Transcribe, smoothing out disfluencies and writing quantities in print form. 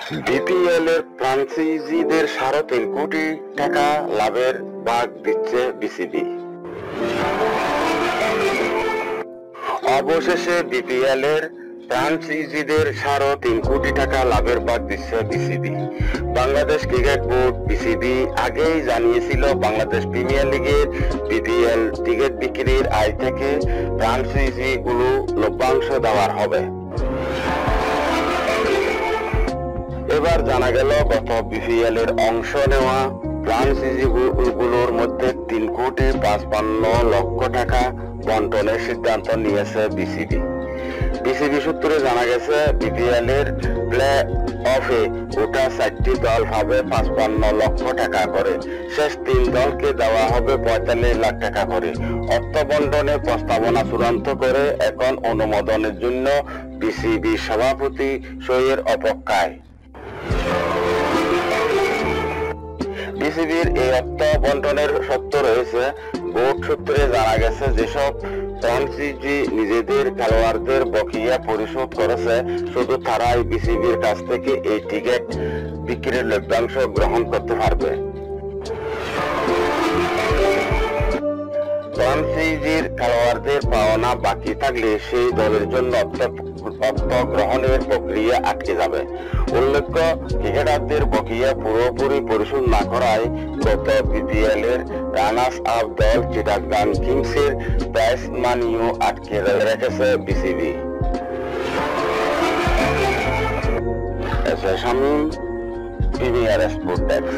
BPL এর ফ্রাঞ্চাইজিদের ৩.৫ কোটি টাকা লাভের ভাগ দিচ্ছে বিসিবি। অবশেষে বিপিএল এর ফ্রাঞ্চাইজিদের ৩.৫ কোটি টাকা লাভের ভাগ দিচ্ছে BCB. Bangladesh cricket board BCB আগেই জানিয়েছিল বাংলাদেশ প্রিমিয়ার লিগের বিপিএল টিকিট বিক্রির আয় থেকে ফ্রাঞ্চাইজিগুলো লভ্যাংশ দেওয়া হবে। এবার জানা গেল গত বিপিএল এর অংশ নেওয়া ফ্রাঞ্চাইজিগুলোর মধ্যে ৩.৫৫ কোটি টাকা বন্টনের সিদ্ধান্ত নিয়েছে বিসিবি। বিসিবি সূত্রে জানা গেছে বিপিএল এর প্লে অফে ওঠা ৪টি দল হবে ৫৫ লক্ষ টাকা করে, শেষ ৩ দলকে দেওয়া হবে ৪৫ লাখ টাকা করে। অর্থ বন্টনের প্রস্তাবনা চূড়ান্ত করে এখন অনুমোদনের জন্য বিসিবি সভাপতি সইয়ের অপেক্ষায়। বিসিবির এই অর্থ বন্টনের সত্য রয়েছে। বোর্ড সূত্রে জানা গেছে যেসব ফ্রাঞ্চাইজি নিজেদের খেলোয়াড়দের বকেয়া পরিশোধ করেছে শুধু তারাই বিসিবির কাছ থেকে এই টিকিট বিক্রির লভ্যাংশ গ্রহণ করতে পারবে। ফ্রাঞ্চাইজির খেলোয়াড়দের পাওনা বাকি থাকলে সেই দলের জন্য অর্থ গ্রহণের প্রক্রিয়া আটকে যাবে। উল্লেখ্য, ক্রিকেটারদের বকেয়া পুরোপুরি পরিশোধ না করায় গত বিপিএল এর রানার্স আপ দল চিটাগং কিংসের প্রাইজ মানিও আটকে রেখেছে BCB. Shamim, premier sport desk.